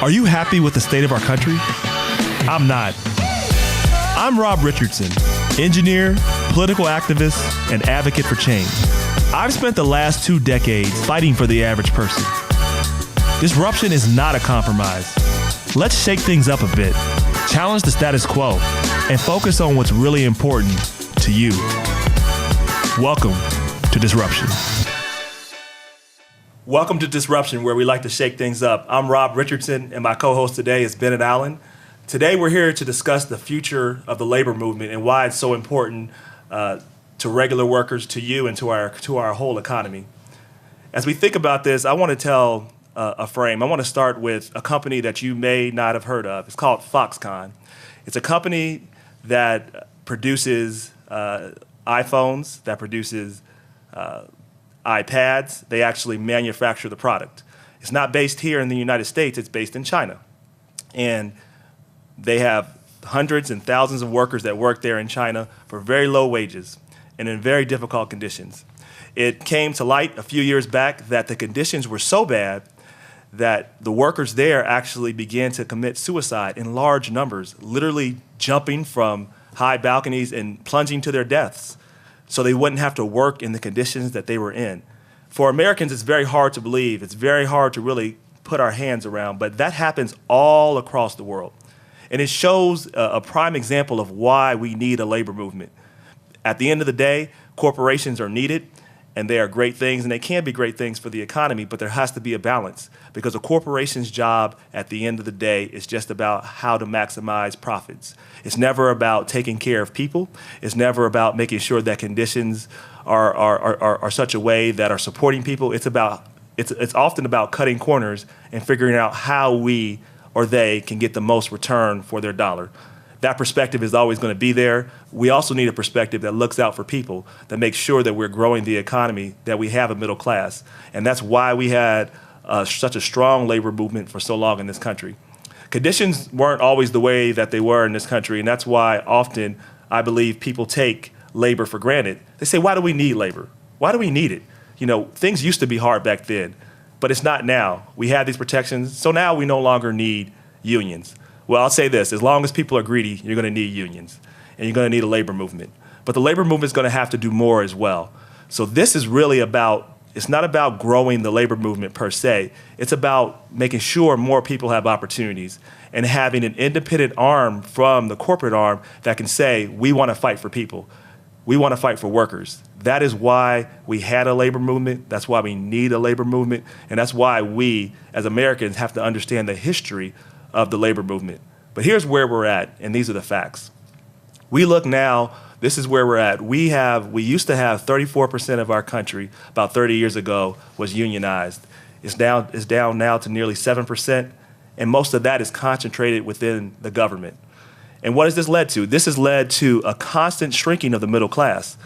Are you happy with the state of our country? I'm not. I'm Rob Richardson, engineer, political activist, and advocate for change. I've spent the last 2 decades fighting for the average person. Disruption is not a compromise. Let's shake things up a bit, challenge the status quo, and focus on what's really important to you. Welcome to Disruption. Welcome to Disruption, where we like to shake things up. I'm Rob Richardson, and my co-host today is Bennett Allen. Today, we're here to discuss the future of the labor movement and why it's so important to regular workers, to you, and to our whole economy. As we think about this, I want to tell a frame. I want to start with a company that you may not have heard of. It's called Foxconn. It's a company that produces iPhones, that produces iPads. They actually manufacture the product. It's not based here in the United States, it's based in China. And they have hundreds and thousands of workers that work there in China for very low wages and in very difficult conditions. It came to light a few years back that the conditions were so bad that the workers there actually began to commit suicide in large numbers, literally jumping from high balconies and plunging to their deaths, so they wouldn't have to work in the conditions that they were in. For Americans, it's very hard to believe. It's very hard to really put our hands around, but that happens all across the world. And it shows a prime example of why we need a labor movement. At the end of the day, corporations are needed, and they are great things, and they can be great things for the economy, but there has to be a balance, because a corporation's job at the end of the day is just about how to maximize profits. It's never about taking care of people. It's never about making sure that conditions are such a way that are supporting people. It's often about cutting corners and figuring out how we or they can get the most return for their dollar. That perspective is always going to be there. We also need a perspective that looks out for people, that makes sure that we're growing the economy, that we have a middle class. And that's why we had such a strong labor movement for so long in this country. Conditions weren't always the way that they were in this country, and that's why often I believe people take labor for granted. They say, why do we need labor? Why do we need it? You know, things used to be hard back then, but it's not now. We have these protections, so now we no longer need unions. Well, I'll say this, as long as people are greedy, you're going to need unions, and you're going to need a labor movement. But the labor movement is going to have to do more as well. So this is really about, it's not about growing the labor movement per se. It's about making sure more people have opportunities and having an independent arm from the corporate arm that can say, we want to fight for people. We want to fight for workers. That is why we had a labor movement. That's why we need a labor movement. And that's why we, as Americans, have to understand the history of the labor movement. But here's where we're at, and these are the facts. We look now, this is where we're at. We used to have 34% of our country, about 30 years ago, was unionized. It's down now to nearly 7%, and most of that is concentrated within the government. And what has this led to? This has led to a constant shrinking of the middle class,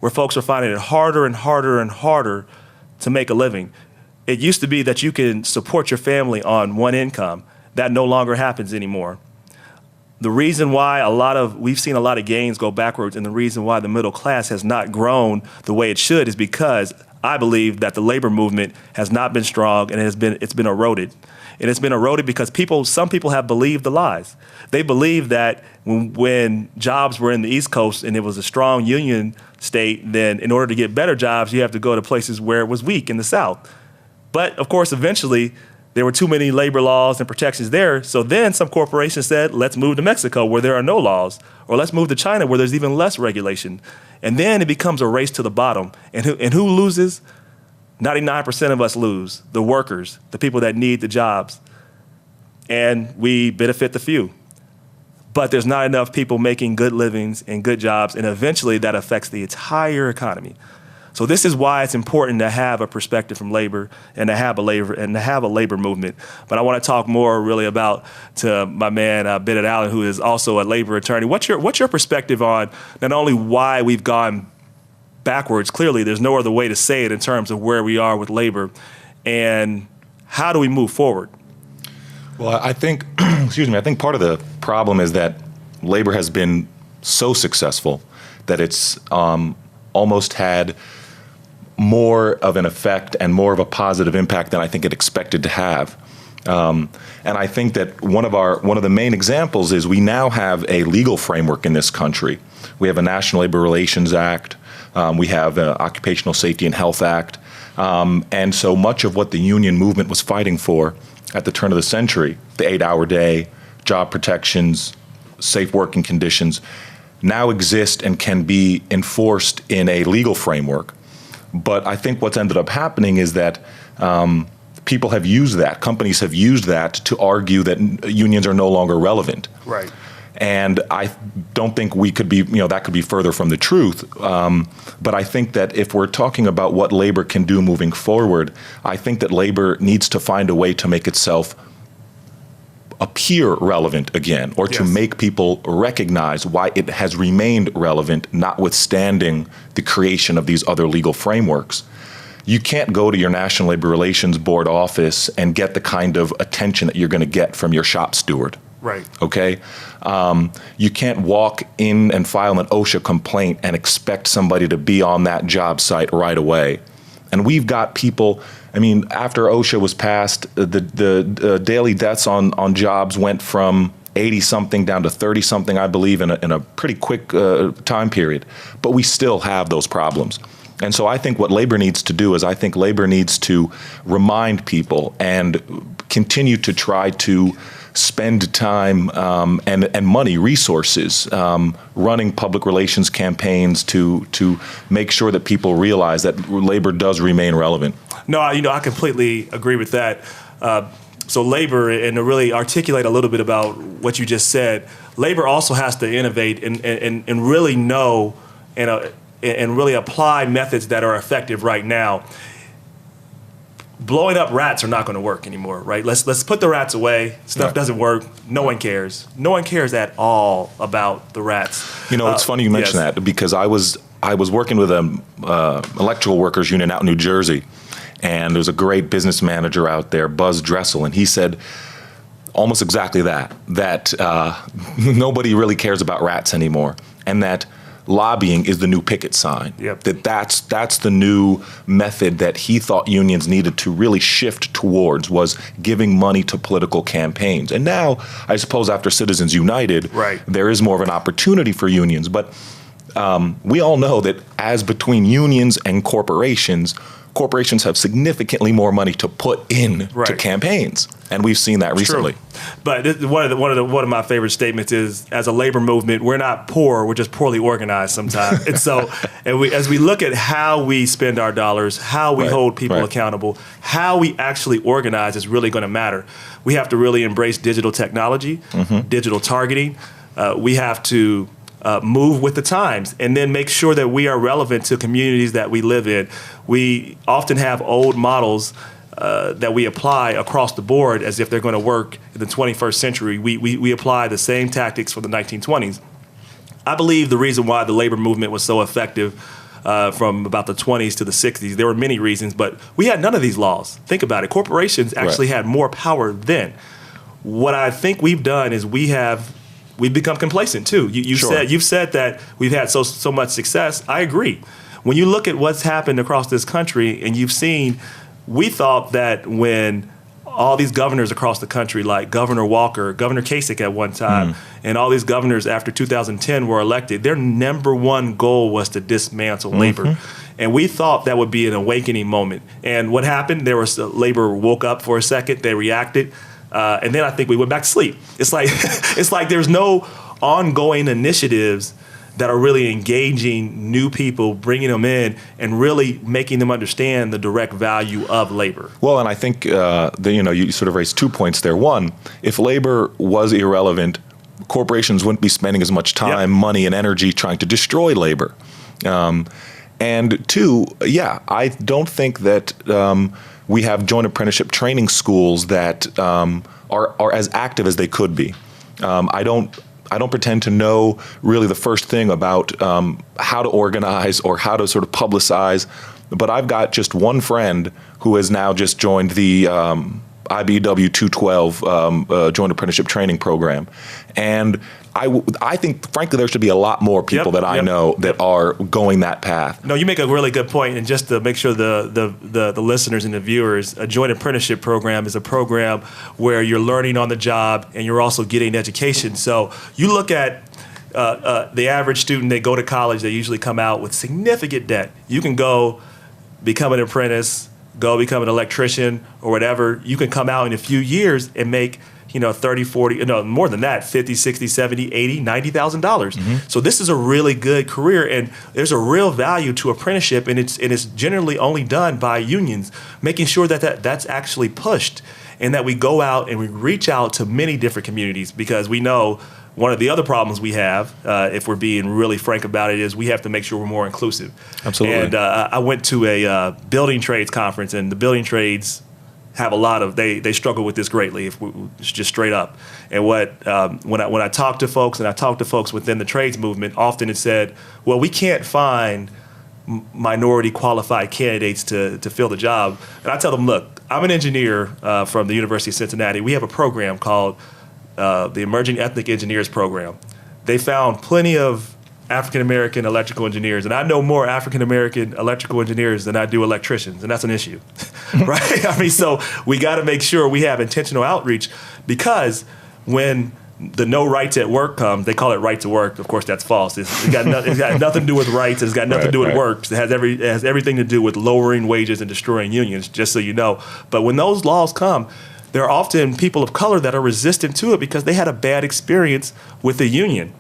where folks are finding it harder and harder and harder to make a living. It used to be that you can support your family on one income. That no longer happens anymore. The reason why we've seen a lot of gains go backwards, and the reason why the middle class has not grown the way it should is because I believe that the labor movement has not been strong, and it's been eroded. And it's been eroded because some people have believed the lies. They believe that when jobs were in the East Coast and it was a strong union state, then in order to get better jobs, you have to go to places where it was weak in the South. But of course, eventually, there were too many labor laws and protections there, so then some corporations said, let's move to Mexico where there are no laws, or let's move to China where there's even less regulation. And then it becomes a race to the bottom. And who loses? 99% of us lose, the workers, the people that need the jobs. And we benefit the few. But there's not enough people making good livings and good jobs, and eventually that affects the entire economy. So this is why it's important to have a perspective from labor and to have a labor movement. But I want to talk more really about to my man Bennett Allen, who is also a labor attorney. What's your perspective on not only why we've gone backwards? Clearly, there's no other way to say it in terms of where we are with labor, and how do we move forward? Well, I think, I think part of the problem is that labor has been so successful that it's almost had more of an effect and more of a positive impact than I think it expected to have. And I think that one of the main examples is we now have a legal framework in this country. We have a National Labor Relations Act. We have an Occupational Safety and Health Act. And so much of what the union movement was fighting for at the turn of the century, the 8-hour day, job protections, safe working conditions, now exist and can be enforced in a legal framework. But I think what's ended up happening is that people have used that, companies have used that to argue that unions are no longer relevant. Right. And I don't think we could be, that could be further from the truth. But I think that if we're talking about what labor can do moving forward, I think that labor needs to find a way to make itself appear relevant again, or to make people recognize why it has remained relevant, notwithstanding the creation of these other legal frameworks. You can't go to your National Labor Relations Board office and get the kind of attention that you're going to get from your shop steward. Right. Okay? You can't walk in and file an OSHA complaint and expect somebody to be on that job site right away. And we've got people, after OSHA was passed, the daily deaths on jobs went from 80-something down to 30-something, I believe, in a pretty quick time period. But we still have those problems. And so I think what labor needs to do is I think labor needs to remind people and continue to try to spend time and money, resources, running public relations campaigns to make sure that people realize that labor does remain relevant. No, I completely agree with that. So labor, and to really articulate a little bit about what you just said, labor also has to innovate and really know and really apply methods that are effective right now. Blowing up rats are not going to work anymore, right? Let's put the rats away. Stuff doesn't work. No one cares. No one cares at all about the rats. It's funny you mention that, because I was working with an electrical workers union out in New Jersey, and there's a great business manager out there, Buzz Dressel, and he said almost exactly that nobody really cares about rats anymore, and that lobbying is the new picket sign. Yep. That's the new method that he thought unions needed to really shift towards, was giving money to political campaigns. And now, I suppose after Citizens United, there is more of an opportunity for unions. But we all know that as between unions and corporations have significantly more money to put in to campaigns, and we've seen that recently. True. But one of my favorite statements is, as a labor movement, we're not poor; we're just poorly organized sometimes. And so, as we look at how we spend our dollars, how we hold people accountable, how we actually organize is really going to matter. We have to really embrace digital technology, digital targeting. We have to move with the times, and then make sure that we are relevant to communities that we live in. We often have old models that we apply across the board as if they're going to work in the 21st century. We apply the same tactics from the 1920s. I believe the reason why the labor movement was so effective from about the 20s to the 60s, there were many reasons, but we had none of these laws. Think about it. Corporations actually had more power then. What I think we've done is we've become complacent too. You've said that we've had so much success. I agree. When you look at what's happened across this country, and you've seen, we thought that when all these governors across the country, like Governor Walker, Governor Kasich at one time, and all these governors after 2010 were elected, their number one goal was to dismantle labor. And we thought that would be an awakening moment. And what happened? Labor woke up for a second. They reacted. And then I think we went back to sleep. It's like there's no ongoing initiatives that are really engaging new people, bringing them in, and really making them understand the direct value of labor. Well, and I think you sort of raised 2 points there. One, if labor was irrelevant, corporations wouldn't be spending as much time, money, and energy trying to destroy labor. And two, I don't think that we have joint apprenticeship training schools that are as active as they could be. I don't pretend to know really the first thing about how to organize or how to sort of publicize, but I've got just one friend who has now just joined the IBW 212 Joint Apprenticeship Training Program. And I think, frankly, there should be a lot more people that I know that are going that path. No, you make a really good point. And just to make sure the listeners and the viewers, a joint apprenticeship program is a program where you're learning on the job and you're also getting education. So you look at the average student, they go to college, they usually come out with significant debt. You can go become an apprentice, go become an electrician or whatever. You can come out in a few years and make 30, 40, no, more than that, 50, 60, 70, 80, $90,000. So this is a really good career, and there's a real value to apprenticeship, and it's generally only done by unions, making sure that's actually pushed, and that we go out and we reach out to many different communities, because we know one of the other problems we have, if we're being really frank about it, is we have to make sure we're more inclusive. Absolutely. And I went to a building trades conference, and the building trades have a lot of, they struggle with this greatly, if it's just straight up. And when I talk to folks, and I talk to folks within the trades movement, often it's said, well, we can't find minority qualified candidates to fill the job. And I tell them, look, I'm an engineer from the University of Cincinnati. We have a program called the Emerging Ethnic Engineers Program. They found plenty of African-American electrical engineers, and I know more African-American electrical engineers than I do electricians, and that's an issue, right? I mean, so we got to make sure we have intentional outreach, because when the no rights at work comes, they call it right to work. Of course, that's false. It's got nothing to do with rights. It's got nothing to do with work. It has everything to do with lowering wages and destroying unions, just so you know. But when those laws come, there are often people of color that are resistant to it because they had a bad experience with the union,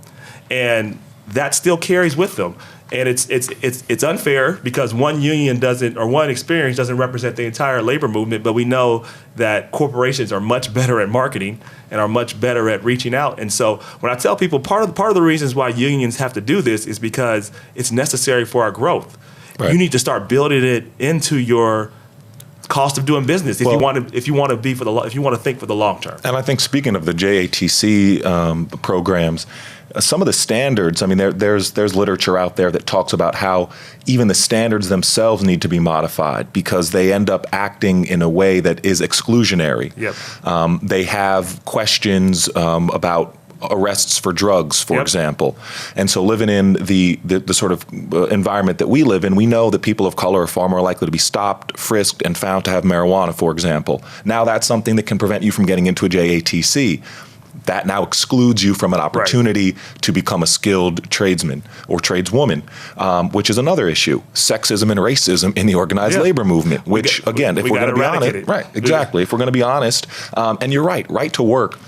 and that still carries with them. And it's unfair, because one union doesn't, or one experience doesn't represent the entire labor movement, but we know that corporations are much better at marketing and are much better at reaching out. And so when I tell people part of the reasons why unions have to do this is because it's necessary for our growth. Right. You need to start building it into your cost of doing business if you want to think for the long term. And I think, speaking of the JATC programs, some of the standards, I mean, there's literature out there that talks about how even the standards themselves need to be modified, because they end up acting in a way that is exclusionary. Yep. They have questions about arrests for drugs, for example. And so living in the sort of environment that we live in, we know that people of color are far more likely to be stopped, frisked, and found to have marijuana, for example. Now that's something that can prevent you from getting into a JATC. That now excludes you from an opportunity to become a skilled tradesman or tradeswoman, which is another issue. Sexism and racism in the organized labor movement, which, if we're going to be honest, right, exactly. If we're going to be honest, and you're right to work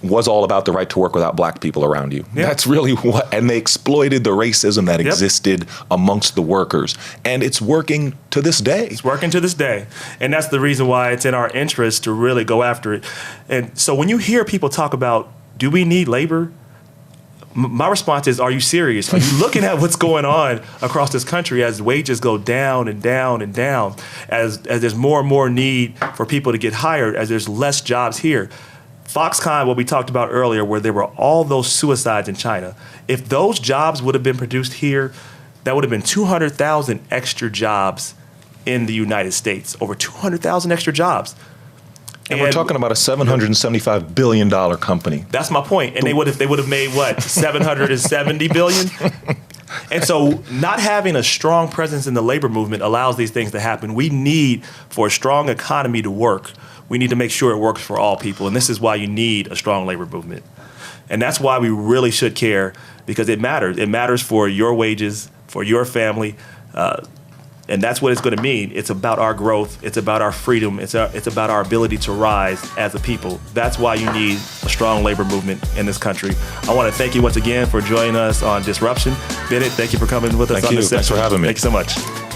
was all about the right to work without black people around you. Yeah. That's really what, and they exploited the racism that existed amongst the workers. And it's working to this day. It's working to this day. And that's the reason why it's in our interest to really go after it. And so when you hear people talk about, do we need labor? My response is, are you serious? Are you looking at what's going on across this country as wages go down and down and down, as there's more and more need for people to get hired, as there's less jobs here? Foxconn, what we talked about earlier, where there were all those suicides in China, if those jobs would have been produced here, that would have been 200,000 extra jobs in the United States, over 200,000 extra jobs. And we're talking about a $775 billion company. That's my point. And they would have made what, $770 billion? And so not having a strong presence in the labor movement allows these things to happen. We need, for a strong economy to work, we need to make sure it works for all people. And this is why you need a strong labor movement. And that's why we really should care, because it matters. It matters for your wages, for your family. And that's what it's going to mean. It's about our growth. It's about our freedom. It's about our ability to rise as a people. That's why you need a strong labor movement in this country. I want to thank you once again for joining us on Disruption. Bennett, thank you for coming with us on this session. Thanks for having me. Thank you so much.